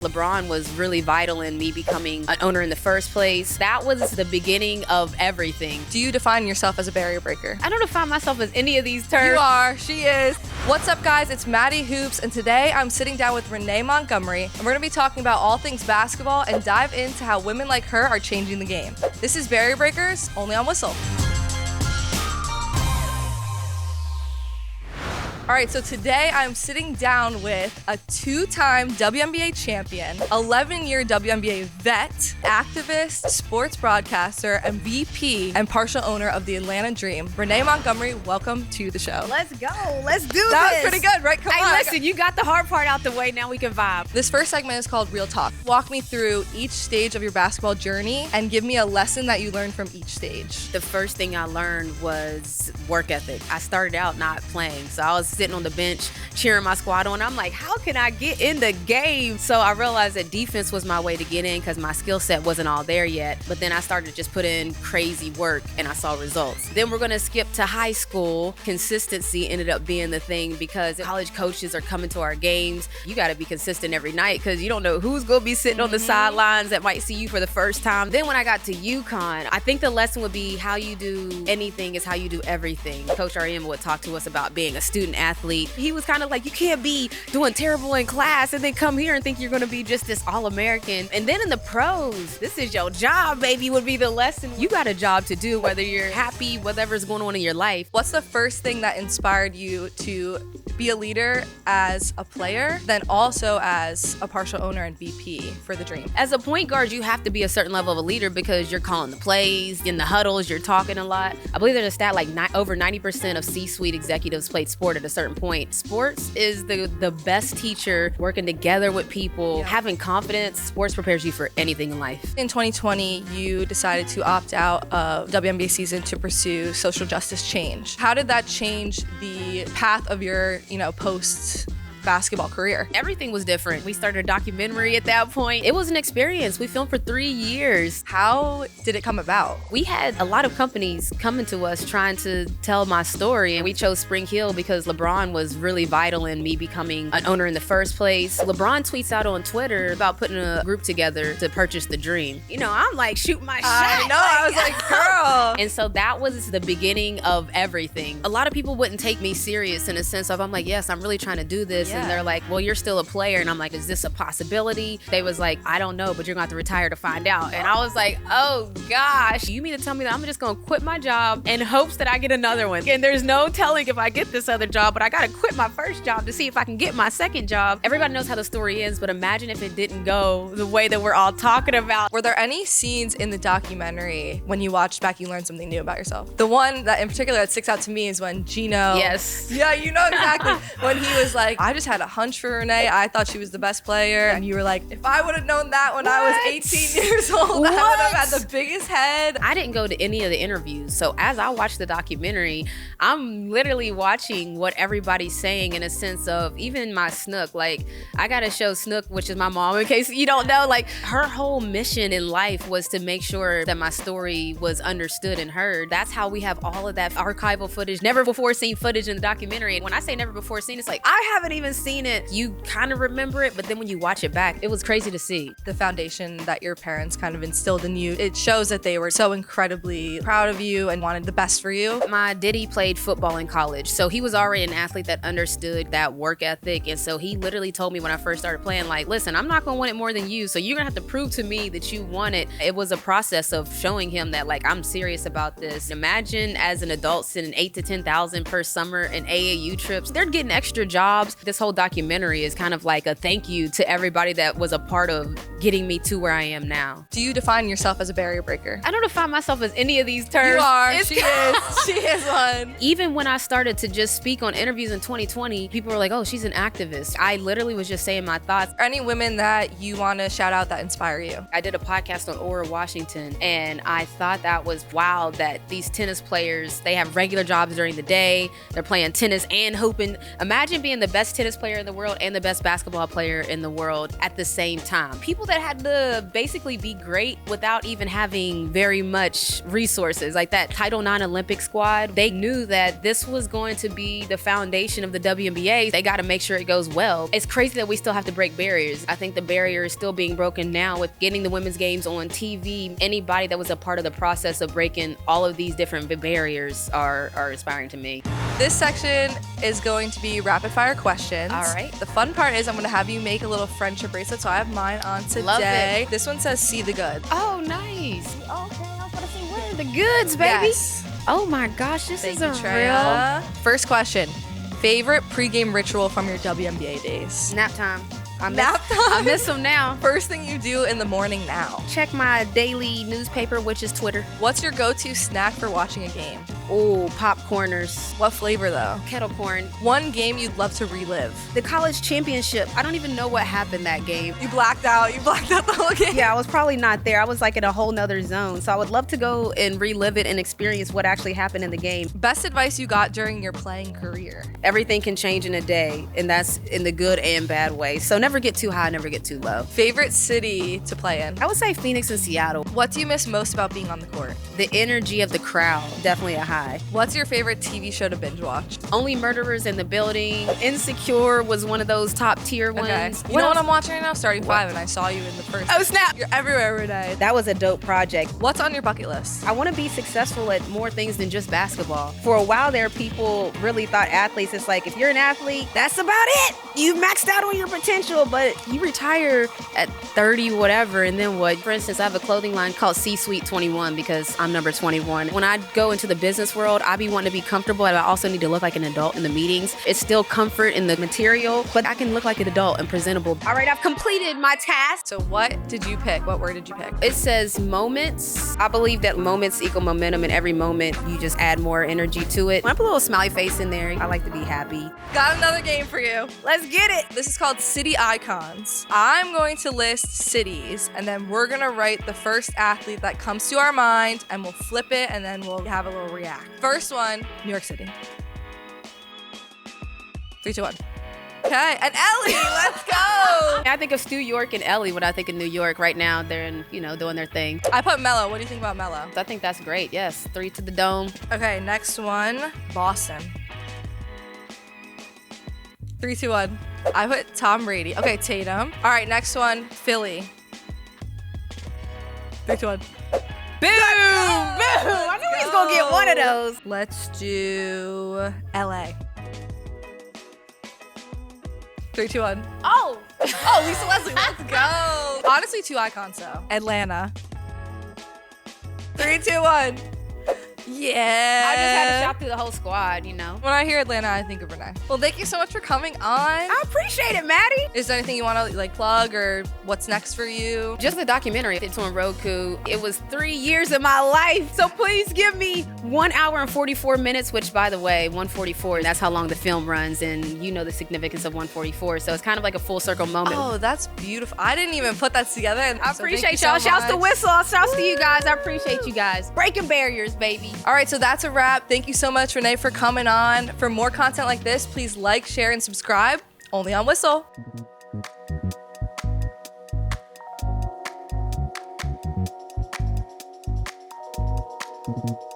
LeBron was really vital in me becoming an owner in the first place. That was the beginning of everything. Do you define yourself as a barrier breaker? I don't define myself as any of these terms. You are. She is. What's up, guys? It's Maddie Hoops, and today I'm sitting down with Renee Montgomery, and we're going to be talking about all things basketball and dive into how women like her are changing the game. This is Barrier Breakers, only on Whistle. All right, so today I'm sitting down with a two-time WNBA champion, 11-year WNBA vet, activist, sports broadcaster, and VP and partial owner of the Atlanta Dream. Renee Montgomery, welcome to the show. Let's go. Let's do this. That was pretty good, right? Come on. Listen, you got the hard part out the way. Now we can vibe. This first segment is called Real Talk. Walk me through each stage of your basketball journey and give me a lesson that you learned from each stage. The first thing I learned was work ethic. I started out not playing, so I was sitting on the bench cheering my squad on. I'm like, how can I get in the game? So I realized that defense was my way to get in because my skill set wasn't all there yet. But then I started to just put in crazy work and I saw results. Then we're going to skip to high school. Consistency ended up being the thing because college coaches are coming to our games. You got to be consistent every night because you don't know who's going to be sitting on the sidelines that might see you for the first time. Then when I got to UConn, I think the lesson would be how you do anything is how you do everything. Coach R.M. would talk to us about being a student athlete. He was kind of like, you can't be doing terrible in class and then come here and think you're going to be just this All-American. And then in the pros, this is your job, baby, would be the lesson. You got a job to do, whether you're happy, whatever's going on in your life. What's the first thing that inspired you to be a leader as a player, then also as a partial owner and VP for the Dream? As a point guard, you have to be a certain level of a leader because you're calling the plays, in the huddles, you're talking a lot. I believe there's a stat like over 90% of C-suite executives played sport at a certain point. Sports is the best teacher, working together with people, having confidence. Sports prepares you for anything in life. In 2020, you decided to opt out of WNBA season to pursue social justice change. How did that change the path of your, post basketball career? Everything was different. We started a documentary at that point. It was an experience. We filmed for 3 years. How did it come about? We had a lot of companies coming to us trying to tell my story, and we chose Spring Hill because LeBron was really vital in me becoming an owner in the first place. LeBron tweets out on Twitter about putting a group together to purchase the Dream. I'm like, shoot my shot. I know. I was like, girl. And so that was the beginning of everything. A lot of people wouldn't take me serious in a sense of, I'm like, yes, I'm really trying to do this. And they're like, well, you're still a player. And I'm like, is this a possibility? They was like, I don't know, but you're going to have to retire to find out. And I was like, oh gosh, you mean to tell me that I'm just going to quit my job in hopes that I get another one? And there's no telling if I get this other job, but I got to quit my first job to see if I can get my second job. Everybody knows how the story ends, but imagine if it didn't go the way that we're all talking about. Were there any scenes in the documentary when you watched back, you learned something new about yourself? The one that in particular that sticks out to me is when Gino. Yes. Yeah, you know exactly. When he was like, I just had a hunch for Renee. I thought she was the best player. And you were like, if I would have known that when I was 18 years old, I would have had the biggest head. I didn't go to any of the interviews. So as I watched the documentary, I'm literally watching what everybody's saying in a sense of even my Snook. Like, I got to show Snook, which is my mom, in case you don't know, like her whole mission in life was to make sure that my story was understood and heard. That's how we have all of that archival footage, never before seen footage in the documentary. And when I say never before seen, it's like, I haven't even seen it. You kind of remember it, but then when you watch it back, it was crazy to see. The foundation that your parents kind of instilled in you, it shows that they were so incredibly proud of you and wanted the best for you. My Diddy played football in college, so he was already an athlete that understood that work ethic. And so he literally told me when I first started playing, like, listen, I'm not gonna want it more than you, so you're gonna have to prove to me that you want it. It was a process of showing him that, like, I'm serious about this. Imagine as an adult sending 8,000 to 10,000 per summer in AAU trips. They're getting extra jobs. This whole documentary is kind of like a thank you to everybody that was a part of getting me to where I am now. Do you define yourself as a barrier breaker? I don't define myself as any of these terms. You are. She is. She is one. Even when I started to just speak on interviews in 2020, people were like, oh, she's an activist. I literally was just saying my thoughts. Are any women that you want to shout out that inspire you? I did a podcast on Ora Washington, and I thought that was wild that these tennis players, they have regular jobs during the day. They're playing tennis and hooping. Imagine being the best tennis player in the world and the best basketball player in the world at the same time. People that had to basically be great without even having very much resources. Like that Title IX Olympic squad, they knew that this was going to be the foundation of the WNBA. They got to make sure it goes well. It's crazy that we still have to break barriers. I think the barrier is still being broken now with getting the women's games on TV. Anybody that was a part of the process of breaking all of these different barriers are inspiring to me. This section is going to be rapid fire questions. All right. The fun part is I'm going to have you make a little friendship bracelet. So I have mine on today. Love it. This one says see the good. Oh, nice. Okay, I was going to say, where are the goods, baby? Yes. Oh my gosh, this Thank is you, a Trea. real First question. Favorite pregame ritual from your WNBA days? nap time. Nap time? I miss them now. First thing you do in the morning now. Check my daily newspaper, which is Twitter. What's your go-to snack for watching a game? Oh, popcorners. What flavor though? Kettle corn. One game you'd love to relive. The college championship. I don't even know what happened that game. You blacked out. You blacked out the whole game. Yeah, I was probably not there. I was like in a whole nother zone. So I would love to go and relive it and experience what actually happened in the game. Best advice you got during your playing career? Everything can change in a day, and that's in the good and bad way. So never get too high, never get too low. Favorite city to play in? I would say Phoenix and Seattle. What do you miss most about being on the court? The energy of the crowd, definitely a high. What's your favorite TV show to binge watch? Only Murderers in the Building. Insecure was one of those top tier ones. Okay. You know what I'm watching right now? Starting 5, and I saw you in the first. Oh, snap. You're everywhere, Renee. That was a dope project. What's on your bucket list? I want to be successful at more things than just basketball. For a while there, people really thought athletes, it's like, if you're an athlete, that's about it. You've maxed out on your potential, but you retire at 30, whatever, and then what? For instance, I have a clothing line called C-Suite 21 because I'm number 21. When I go into the business world, I be wanting to be comfortable, and I also need to look like an adult in the meetings. It's still comfort in the material, but I can look like an adult and presentable. All right, I've completed my task. So what did you pick? What word did you pick? It says moments. I believe that moments equal momentum, and every moment you just add more energy to it. When I put a little smiley face in there, I like to be happy. Got another game for you. Let's get it. This is called City Icons. I'm going to list cities, and then we're going to write the first athlete that comes to our mind, and we'll flip it, and then we'll have a little react. First one, New York City. 3, 2, 1. Okay, and Ellie, let's go. I think of Stu York and Ellie when I think of New York. Right now, they're in, doing their thing. I put Mello. What do you think about Mello? I think that's great. Yes, 3 to the dome. Okay, next one, Boston. 3, 2, 1. I put Tom Brady. Okay, Tatum. All right, next one, Philly. 3, 2, 1. Boom! Boom! I knew he was gonna get one of those. Let's do LA. 3, 2, 1. Oh! Oh, Lisa Leslie, let's go. Honestly, 2 icons though. Atlanta. 3, 2, 1. Yeah. I just had to shop through the whole squad, When I hear Atlanta, I think of Renee. Well, thank you so much for coming on. I appreciate it, Maddie. Is there anything you want to plug or what's next for you? Just the documentary. It's on Roku. It was 3 years of my life. So please give me 1 hour and 44 minutes, which by the way, 144, that's how long the film runs. And you know the significance of 144. So it's kind of like a full circle moment. Oh, that's beautiful. I didn't even put that together. I appreciate y'all. Shouts to Whistle. Shouts to you guys. I appreciate you guys. Breaking barriers, baby. All right, so that's a wrap. Thank you so much, Renee, for coming on. For more content like this, please like, share, and subscribe. Only on Whistle. Thank you.